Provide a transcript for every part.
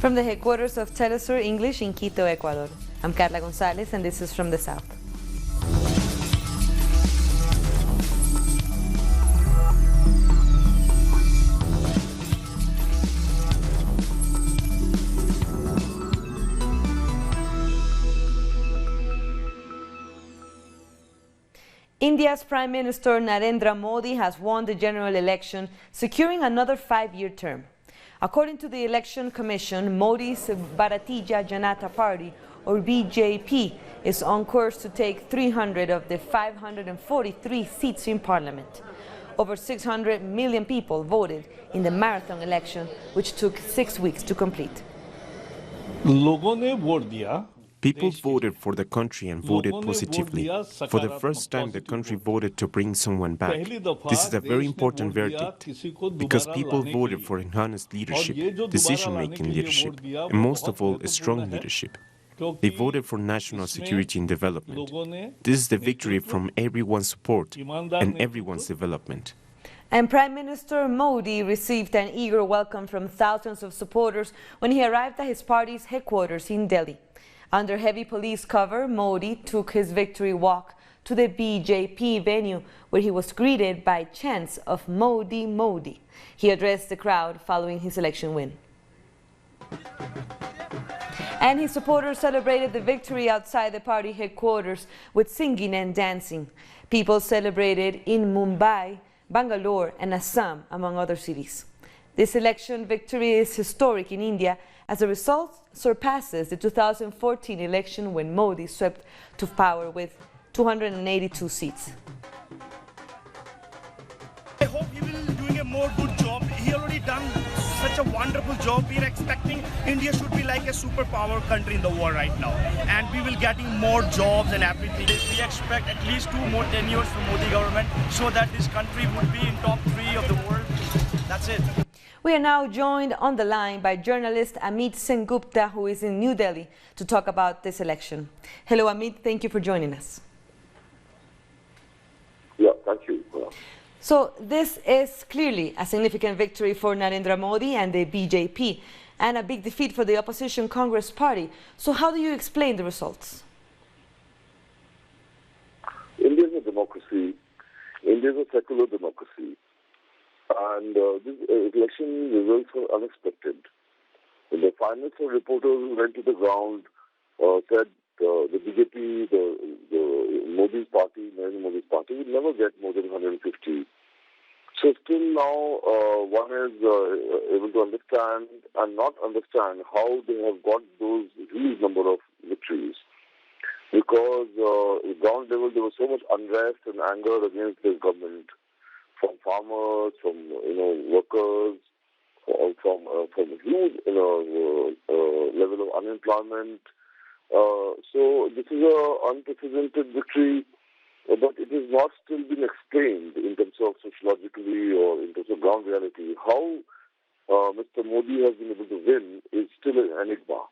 From the headquarters of Telesur English in Quito, Ecuador, I'm Carla Gonzalez, and this is From the South. India's Prime Minister Narendra Modi has won the general election, securing another 5-year term. According to the Election Commission, Modi's Bharatiya Janata Party, or BJP, is on course to take 300 of the 543 seats in parliament. Over 600 million people voted in the marathon election, which took 6 weeks to complete. People voted for the country and voted positively. For the first time, the country voted to bring someone back. This is a very important verdict, because people voted for honest leadership, decision-making leadership, and most of all, a strong leadership. They voted for national security and development. This is the victory from everyone's support and everyone's development. And Prime Minister Modi received an eager welcome from thousands of supporters when he arrived at his party's headquarters in Delhi. Under heavy police cover, Modi took his victory walk to the BJP venue, where he was greeted by chants of Modi, Modi. He addressed the crowd following his election win. And his supporters celebrated the victory outside the party headquarters with singing and dancing. People celebrated in Mumbai, Bangalore, and Assam, among other cities. This election victory is historic in India, as the result surpasses the 2014 election when Modi swept to power with 282 seats. I hope he will be doing a more good job. He already done such a wonderful job. We are expecting India should be like a superpower country in the world right now. And we will getting more jobs and everything. We expect at least 2 more tenures from Modi government so that this country would be in top 3 of the world. That's it. We are now joined on the line by journalist Amit Sengupta, who is in New Delhi, to talk about this election. Hello, Amit. Thank you for joining us. Yeah, thank you. So this is clearly a significant victory for Narendra Modi and the BJP, and a big defeat for the opposition Congress Party. So how do you explain the results? India is a democracy. India is a secular democracy. And this election results were unexpected. The finance reporters went to the ground, said the BJP, the Modi's party, Narendra Modi's party, will never get more than 150. So still now one is able to understand and not understand how they have got those huge number of victories. Because at ground level there was so much unrest and anger against this government, from farmers, from workers, from huge level of unemployment. So this is an unprecedented victory, but it has not still been explained in terms of sociologically or in terms of ground reality. How Mr. Modi has been able to win is still an enigma.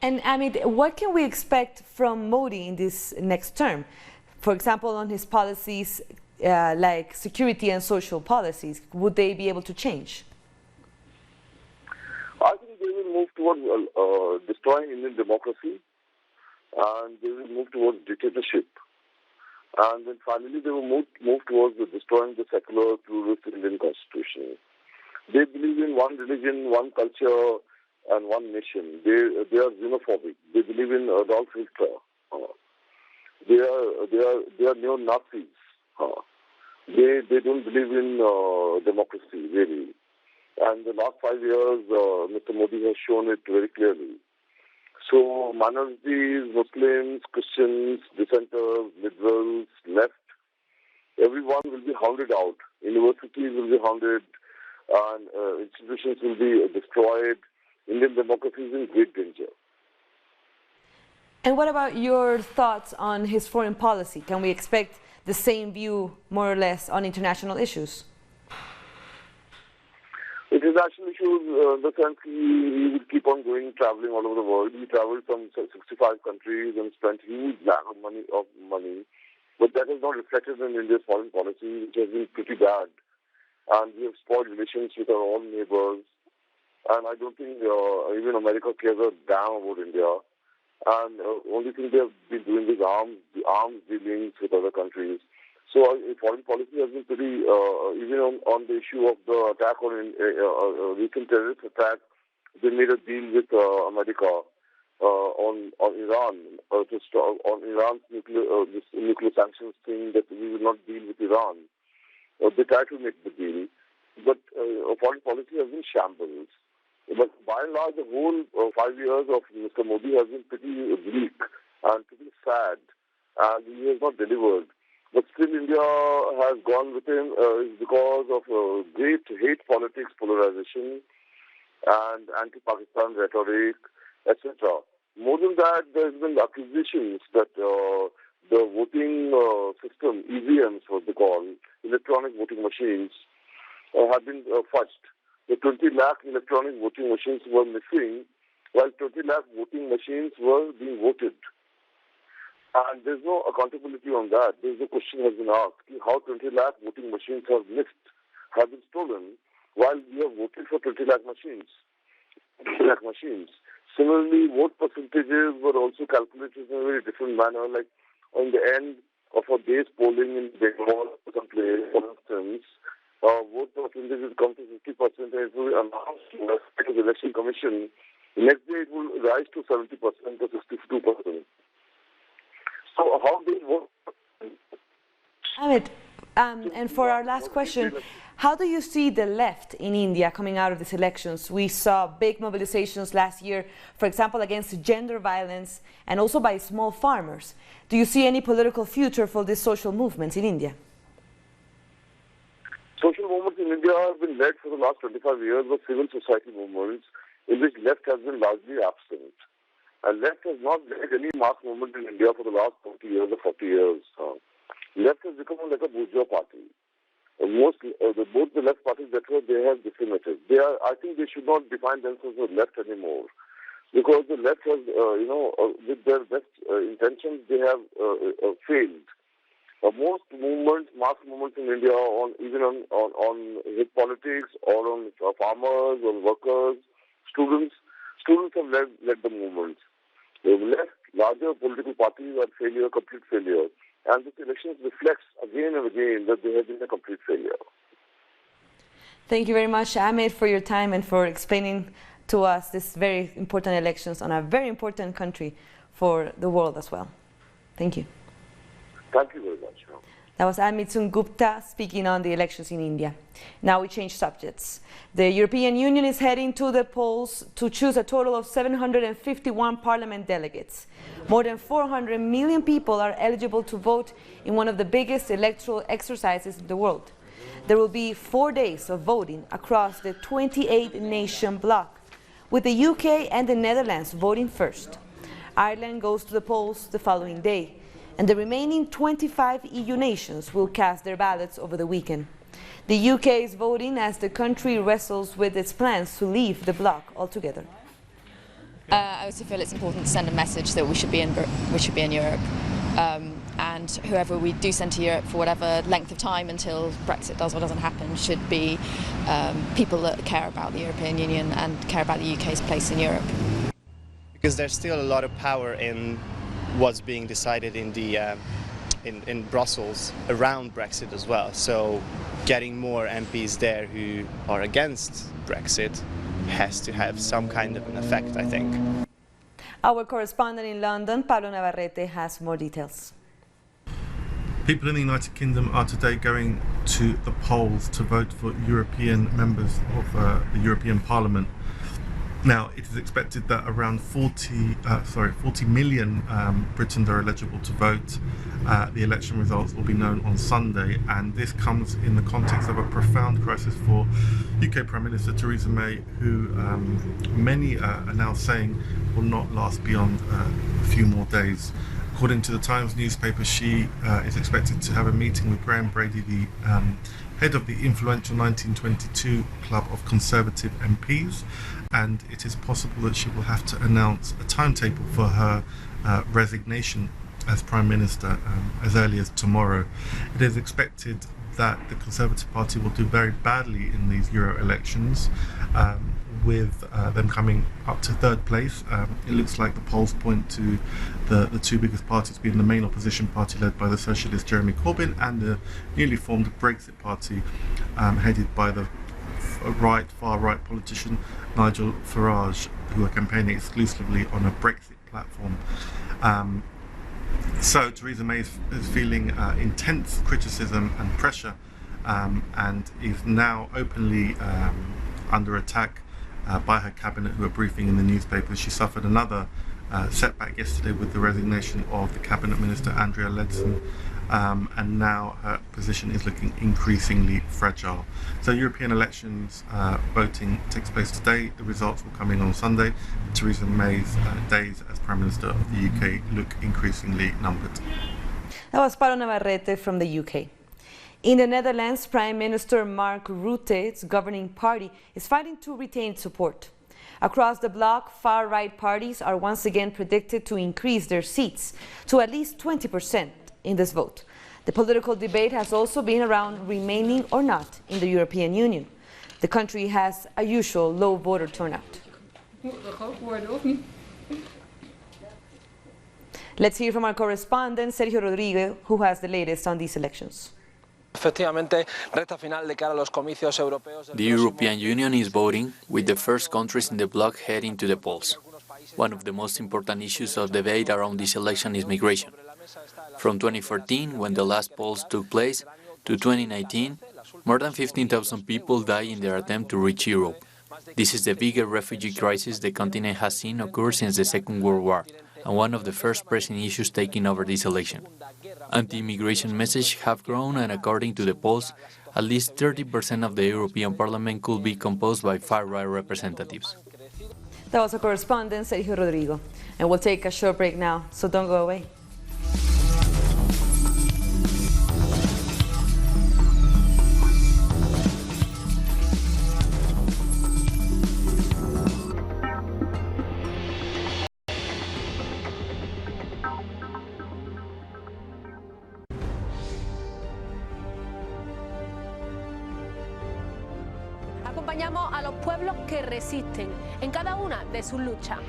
And Amit, what can we expect from Modi in this next term? For example, on his policies like security and social policies, would they be able to change? I think they will move towards destroying Indian democracy, and they will move towards dictatorship. And then finally they will move towards destroying the secular, pluralist Indian constitution. They believe in one religion, one culture, and one nation. They are xenophobic. They believe in Adolf Hitler. They are neo-Nazis. They don't believe in democracy, really. And the last 5 years, Mr. Modi has shown it very clearly. So minorities, Muslims, Christians, dissenters, liberals, left, everyone will be hounded out. Universities will be hounded, and institutions will be destroyed. Indian democracy is in great danger. And what about your thoughts on his foreign policy? Can we expect the same view, more or less, on international issues? International issues, the sense he will keep on going, traveling all over the world. He traveled from 65 countries and spent huge amount of money. But that is not reflected in India's foreign policy, which has been pretty bad. And we have spoiled relations with our own neighbors. And I don't think even America cares a damn about India. And only thing they have been doing is arms dealings with other countries. So foreign policy has been pretty, even on the issue of the attack on recent terrorist attack, they made a deal with America on Iran, on Iran's nuclear sanctions thing, that we will not deal with Iran. They tried to make the deal, but foreign policy has been shambles. But by and large, the whole 5 years of Mr. Modi has been pretty bleak and pretty sad, and he has not delivered. But still India has gone with him because of great hate politics, polarization, and anti-Pakistan rhetoric, etc. More than that, there has been accusations that the voting system, EVMs, what they call, electronic voting machines, have been fudged. The 20 lakh electronic voting machines were missing, while 20 lakh voting machines were being voted. And there's no accountability on that. There's a question has been asked, how 20 lakh voting machines have been stolen, while we have voted for 20 lakh machines. 20 lakh machines. Similarly, vote percentages were also calculated in a very different manner, like on the end of a day's polling in Bengal or someplace, for instance, vote percentages come to 50% and it will be announced to the Election Commission. The next day it will rise to 70% or 62%. So how they vote? Amit, and for our last question, how do you see the left in India coming out of these elections? We saw big mobilizations last year, for example, against gender violence and also by small farmers. Do you see any political future for these social movements in India? Social movements in India have been led for the last 25 years by civil society movements in which left has been largely absent. And left has not led any mass movement in India for the last 40 years or 40 years. Left has become like a bourgeois party. Both the left parties that were, they have decimated. I think they should not define themselves as left anymore, because the left has, with their best intentions, they have failed. Most movements, mass movements in India, even on hate politics or on farmers, on workers, students have led the movements. The left, larger political parties are failure, complete failure. And this election reflects again and again that they have been a complete failure. Thank you very much, Amit, for your time and for explaining to us these very important elections on a very important country for the world as well. Thank you. Thank you very much. That was Amit Gupta speaking on the elections in India. Now we change subjects. The European Union is heading to the polls to choose a total of 751 parliament delegates. More than 400 million people are eligible to vote in one of the biggest electoral exercises in the world. There will be 4 days of voting across the 28-nation bloc, with the UK and the Netherlands voting first. Ireland goes to the polls the following day, and the remaining 25 EU nations will cast their ballots over the weekend. The UK is voting as the country wrestles with its plans to leave the bloc altogether. I also feel it's important to send a message that we should be in Europe, and whoever we do send to Europe for whatever length of time until Brexit does or doesn't happen should be people that care about the European Union and care about the UK's place in Europe. Because there's still a lot of power in what's being decided in Brussels around Brexit as well. So getting more MPs there who are against Brexit has to have some kind of an effect, I think. Our correspondent in London, Pablo Navarrete, has more details. People in the United Kingdom are today going to the polls to vote for European members of the European Parliament. Now, it is expected that around 40 million Britons are eligible to vote. The election results will be known on Sunday, and this comes in the context of a profound crisis for UK Prime Minister Theresa May, who many are now saying will not last beyond a few more days. According to the Times newspaper, she is expected to have a meeting with Graham Brady, the head of the influential 1922 club of Conservative MPs, and it is possible that she will have to announce a timetable for her resignation as Prime Minister as early as tomorrow. It is expected that the Conservative Party will do very badly in these Euro elections. with them coming up to third place. It looks like the polls point to the two biggest parties being the main opposition party led by the socialist Jeremy Corbyn and the newly formed Brexit party headed by the far-right politician Nigel Farage, who are campaigning exclusively on a Brexit platform. So Theresa May is feeling intense criticism and pressure and is now openly under attack by her cabinet, who are briefing in the newspapers. She suffered another setback yesterday with the resignation of the cabinet minister Andrea Leadsom, and now her position is looking increasingly fragile. So European elections voting takes place today. The results will come in on Sunday. Theresa May's days as Prime Minister of the UK look increasingly numbered. That was Paolo Navarrete from the UK. In the Netherlands, Prime Minister Mark Rutte's governing party is fighting to retain support. Across the bloc, far-right parties are once again predicted to increase their seats to at least 20% in this vote. The political debate has also been around remaining or not in the European Union. The country has a usual low voter turnout. Let's hear from our correspondent, Sergio Rodríguez, who has the latest on these elections. The European Union is voting, with the first countries in the bloc heading to the polls. One of the most important issues of debate around this election is migration. From 2014, when the last polls took place, to 2019, more than 15,000 people died in their attempt to reach Europe. This is the biggest refugee crisis the continent has seen occur since the Second World War, and one of the first pressing issues taking over this election. Anti-immigration messages have grown, and according to the polls, at least 30% of the European Parliament could be composed by far-right representatives. That was our correspondent, Sergio Rodríguez. And we'll take a short break now, so don't go away. Acompañamos a los pueblos que resisten en cada una de sus luchas.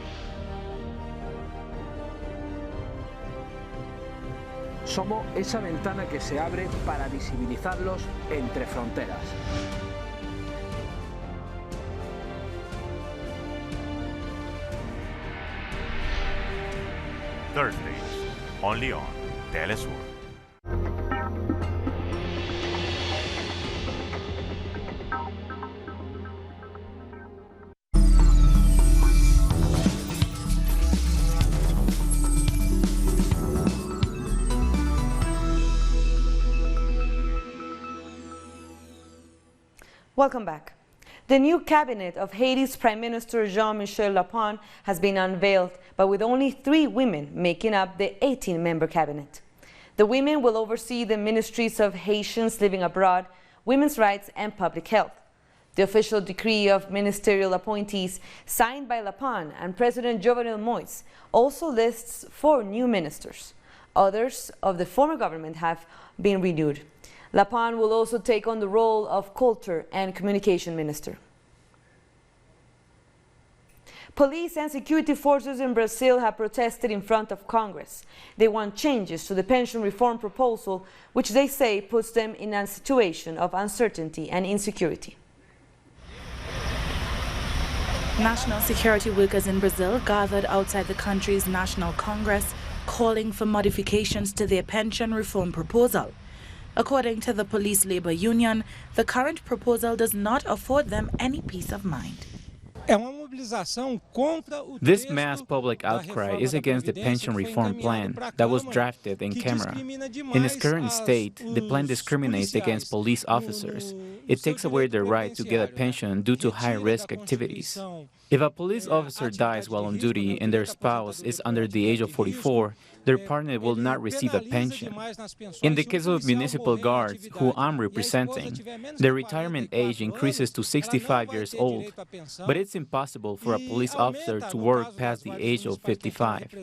Somos esa ventana que se abre para visibilizarlos entre fronteras. Thursdays, only on Telesur. Welcome back. The new cabinet of Haiti's Prime Minister Jean-Michel Lapin has been unveiled, but with only 3 women making up the 18-member cabinet. The women will oversee the ministries of Haitians living abroad, women's rights, and public health. The official decree of ministerial appointees signed by Lapin and President Jovenel Moïse also lists 4 new ministers. Others of the former government have been renewed. Lapin will also take on the role of Culture and Communication Minister. Police and security forces in Brazil have protested in front of Congress. They want changes to the pension reform proposal, which they say puts them in a situation of uncertainty and insecurity. National security workers in Brazil gathered outside the country's National Congress, calling for modifications to their pension reform proposal. According to the police labor union, the current proposal does not afford them any peace of mind. This mass public outcry is against the pension reform plan that was drafted in camera. In its current state, the plan discriminates against police officers. It takes away their right to get a pension due to high-risk activities. If a police officer dies while on duty and their spouse is under the age of 44, their partner will not receive a pension. In the case of municipal guards, who I'm representing, the retirement age increases to 65 years old, but it's impossible for a police officer to work past the age of 55.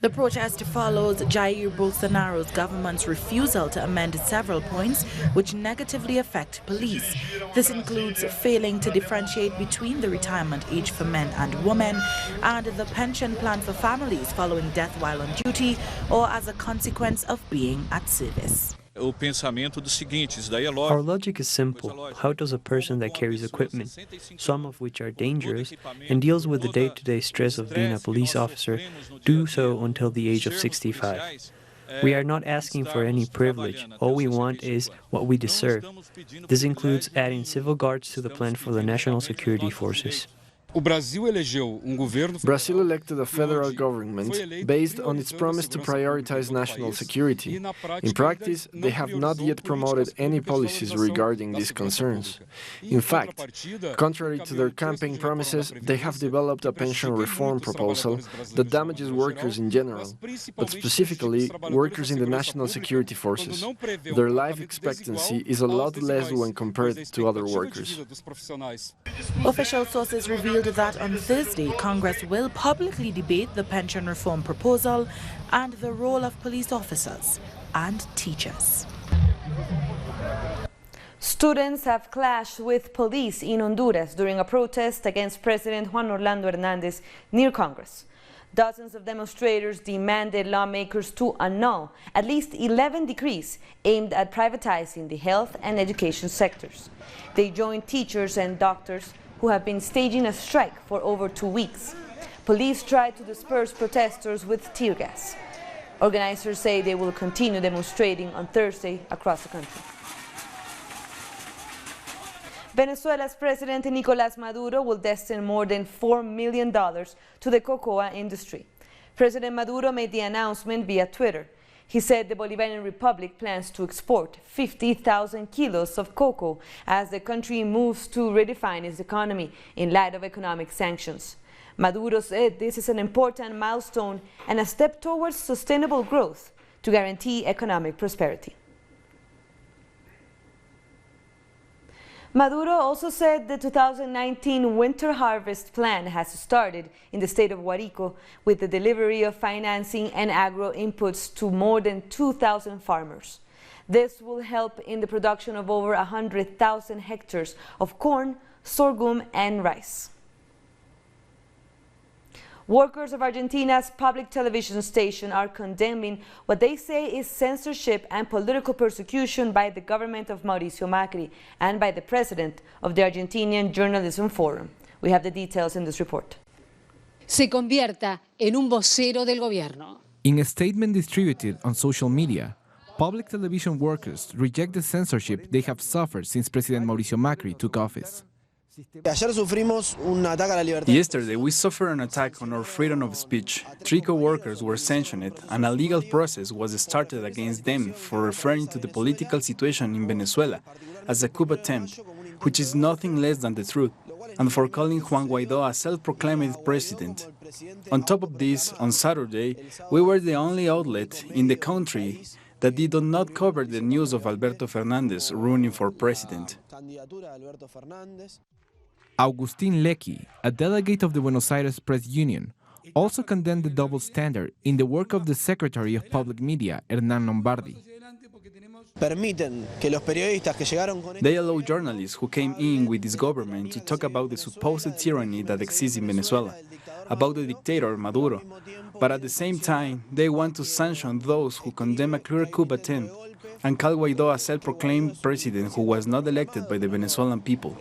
The protest follows Jair Bolsonaro's government's refusal to amend several points which negatively affect police. This includes failing to differentiate between the retirement age for men and women and the pension plan for families following death while on duty or as a consequence of being at service. Our logic is simple. How does a person that carries equipment, some of which are dangerous, and deals with the day-to-day stress of being a police officer, do so until the age of 65? We are not asking for any privilege. All we want is what we deserve. This includes adding civil guards to the plan for the national security forces. Brazil elected a federal government based on its promise to prioritize national security. In practice, they have not yet promoted any policies regarding these concerns. In fact, contrary to their campaign promises, they have developed a pension reform proposal that damages workers in general, but specifically workers in the national security forces. Their life expectancy is a lot less when compared to other workers. Official sources revealed that on Thursday, Congress will publicly debate the pension reform proposal and the role of police officers and teachers. Students have clashed with police in Honduras during a protest against President Juan Orlando Hernández near Congress. Dozens of demonstrators demanded lawmakers to annul at least 11 decrees aimed at privatizing the health and education sectors. They joined teachers and doctors who have been staging a strike for over 2 weeks. Police tried to disperse protesters with tear gas. Organizers say they will continue demonstrating on Thursday across the country. Venezuela's President Nicolás Maduro will destine more than $4 million to the cocoa industry. President Maduro made the announcement via Twitter. He said the Bolivarian Republic plans to export 50,000 kilos of cocoa as the country moves to redefine its economy in light of economic sanctions. Maduro said this is an important milestone and a step towards sustainable growth to guarantee economic prosperity. Maduro also said the 2019 winter harvest plan has started in the state of Guárico with the delivery of financing and agro inputs to more than 2,000 farmers. This will help in the production of over 100,000 hectares of corn, sorghum and rice. Workers of Argentina's public television station are condemning what they say is censorship and political persecution by the government of Mauricio Macri and by the president of the Argentinian Journalism Forum. We have the details in this report. Se convierta en un vocero del gobierno. In a statement distributed on social media, public television workers reject the censorship they have suffered since President Mauricio Macri took office. Yesterday, we suffered an attack on our freedom of speech. 3 co-workers were sanctioned, and a legal process was started against them for referring to the political situation in Venezuela as a coup attempt, which is nothing less than the truth, and for calling Juan Guaidó a self-proclaimed president. On top of this, on Saturday, we were the only outlet in the country that did not cover the news of Alberto Fernández running for president. Agustín Lecky, a delegate of the Buenos Aires Press Union, also condemned the double standard in the work of the Secretary of Public Media, Hernán Lombardi. They allow journalists who came in with this government to talk about the supposed tyranny that exists in Venezuela, about the dictator Maduro, but at the same time, they want to sanction those who condemn a clear coup attempt and call Guaidó a self-proclaimed president who was not elected by the Venezuelan people.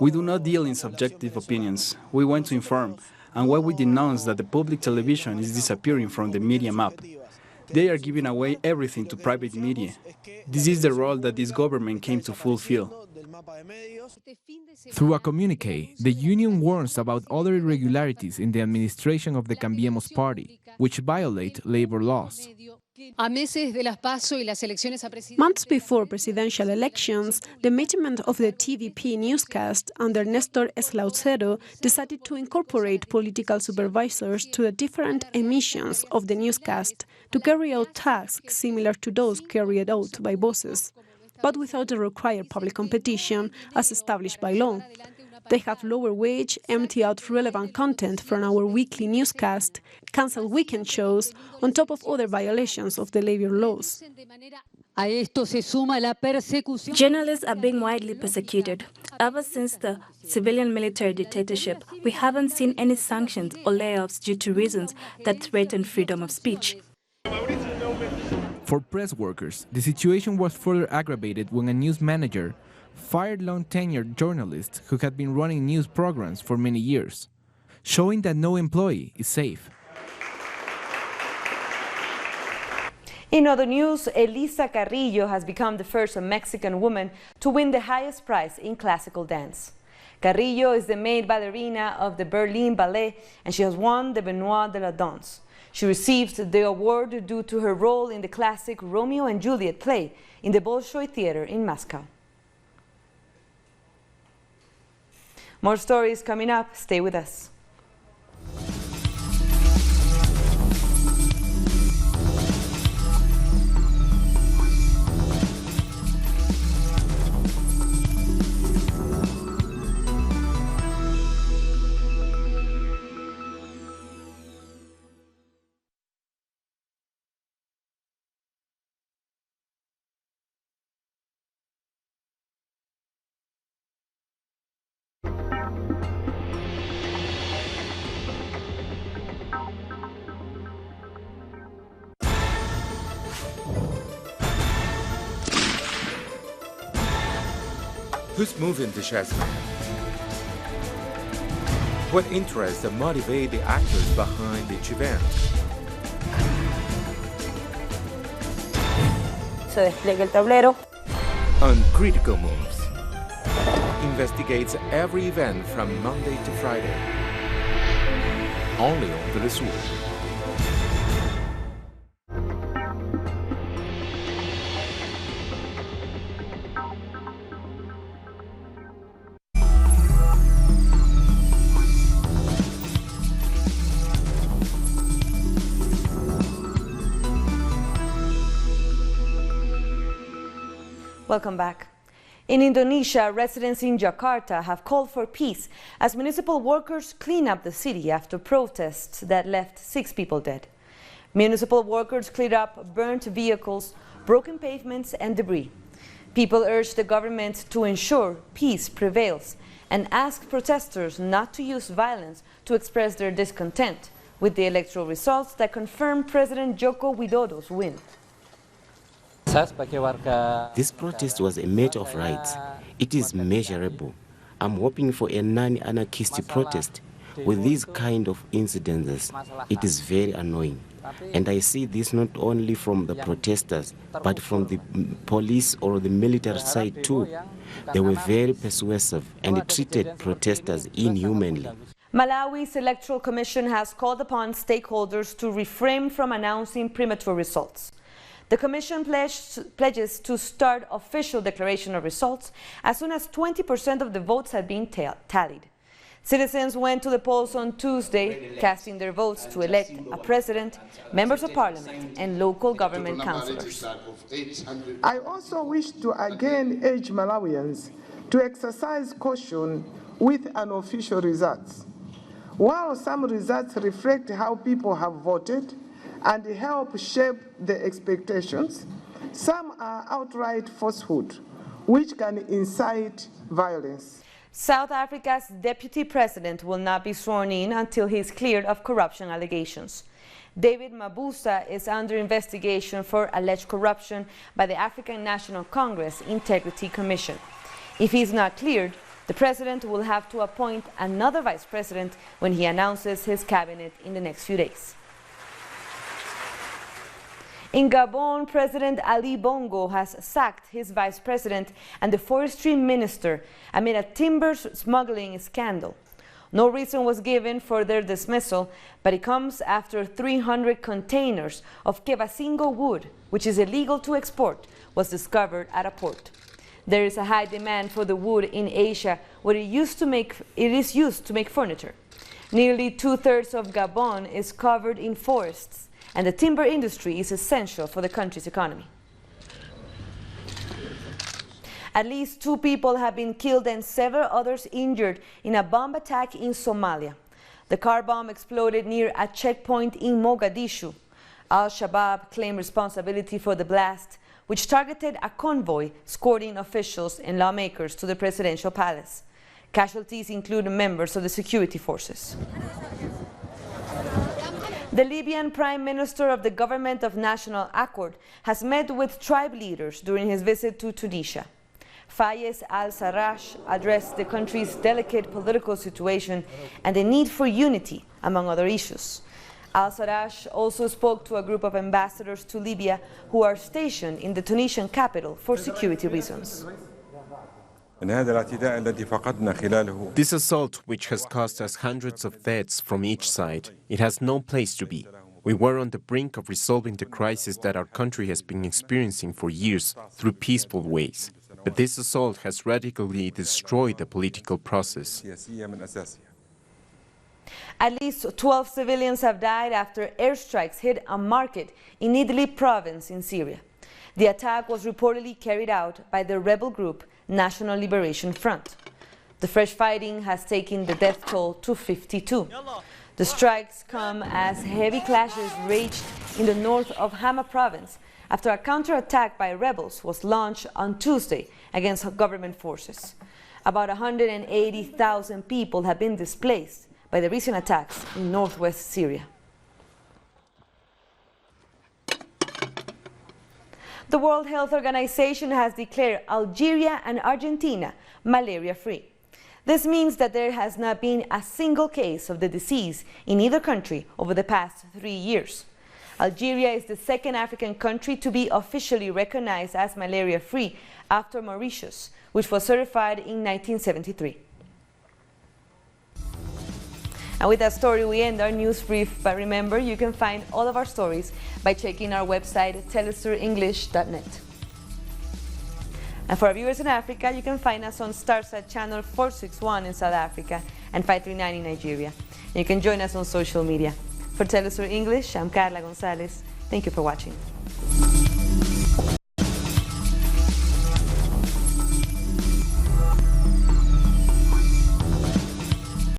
We do not deal in subjective opinions. We want to inform, and why we denounce that the public television is disappearing from the media map. They are giving away everything to private media. This is the role that this government came to fulfill. Through a communique, the union warns about other irregularities in the administration of the Cambiemos party, which violate labor laws. Months before presidential elections, the management of the TVP newscast under Néstor Slaucero decided to incorporate political supervisors to the different emissions of the newscast to carry out tasks similar to those carried out by bosses, but without the required public competition as established by law. They have lower wage, empty out relevant content from our weekly newscast, cancel weekend shows, on top of other violations of the labor laws. Journalists are being widely persecuted. Ever since the civilian military dictatorship, we haven't seen any sanctions or layoffs due to reasons that threaten freedom of speech. For press workers, the situation was further aggravated when a news manager fired long-tenured journalists who had been running news programs for many years, showing that no employee is safe. In other news, Elisa Carrillo has become the first Mexican woman to win the highest prize in classical dance. Carrillo is the main ballerina of the Berlin Ballet, and she has won the Benoit de la Danse. She received the award due to her role in the classic Romeo and Juliet play in the Bolshoi Theater in Moscow. More stories coming up. Stay with us. Who's moving the chessmen? What interests motivate the actors behind each event? Se despliega el tablero. Uncritical Moves investigates every event from Monday to Friday. Only on Telesur. Welcome back. In Indonesia, residents in Jakarta have called for peace as municipal workers clean up the city after protests that left 6 people dead. Municipal workers cleared up burnt vehicles, broken pavements and debris. People urged the government to ensure peace prevails and ask protesters not to use violence to express their discontent with the electoral results that confirm President Joko Widodo's win. This protest was a matter of rights. It is measurable. I'm hoping for a non-anarchist protest. With these kind of incidents, it is very annoying. And I see this not only from the protesters, but from the police or the military side too. They were very persuasive and treated protesters inhumanly. Malawi's Electoral Commission has called upon stakeholders to refrain from announcing premature results. The Commission pledges to start official declaration of results as soon as 20% of the votes have been tallied. Citizens went to the polls on Tuesday, casting their votes to elect a president, members of parliament, and local government councillors. I also wish to again urge Malawians to exercise caution with unofficial results. While some results reflect how people have voted and help shape the expectations, some are outright falsehood, which can incite violence. South Africa's deputy president will not be sworn in until he is cleared of corruption allegations. David Mabuza is under investigation for alleged corruption by the African National Congress Integrity Commission. If he is not cleared, the president will have to appoint another vice president when he announces his cabinet in the next few days. In Gabon, President Ali Bongo has sacked his vice president and the forestry minister amid a timber smuggling scandal. No reason was given for their dismissal, but it comes after 300 containers of Quevasingo wood, which is illegal to export, was discovered at a port. There is a high demand for the wood in Asia, where it is used to make furniture. Nearly 2/3 of Gabon is covered in forests, and the timber industry is essential for the country's economy. At least 2 people have been killed and several others injured in a bomb attack in Somalia. The car bomb exploded near a checkpoint in Mogadishu. Al-Shabaab claimed responsibility for the blast, which targeted a convoy escorting officials and lawmakers to the presidential palace. Casualties include members of the security forces. The Libyan Prime Minister of the Government of National Accord has met with tribe leaders during his visit to Tunisia. Fayez al-Sarraj addressed the country's delicate political situation and the need for unity, among other issues. Al-Sarraj also spoke to a group of ambassadors to Libya who are stationed in the Tunisian capital for security reasons. This assault, which has caused us hundreds of deaths from each side, it has no place to be. We were on the brink of resolving the crisis that our country has been experiencing for years through peaceful ways. But this assault has radically destroyed the political process. At least 12 civilians have died after airstrikes hit a market in Idlib province in Syria. The attack was reportedly carried out by the rebel group National Liberation Front. The fresh fighting has taken the death toll to 52. The strikes come as heavy clashes raged in the north of Hama province after a counterattack by rebels was launched on Tuesday against government forces. About 180,000 people have been displaced by the recent attacks in northwest Syria. The World Health Organization has declared Algeria and Argentina malaria-free. This means that there has not been a single case of the disease in either country over the past 3 years. Algeria is the second African country to be officially recognized as malaria-free after Mauritius, which was certified in 1973. And with that story, we end our news brief. But remember, you can find all of our stories by checking our website, telesurenglish.net. And for our viewers in Africa, you can find us on Starsat channel 461 in South Africa and 539 in Nigeria. And you can join us on social media. For Telesur English, I'm Carla Gonzalez. Thank you for watching.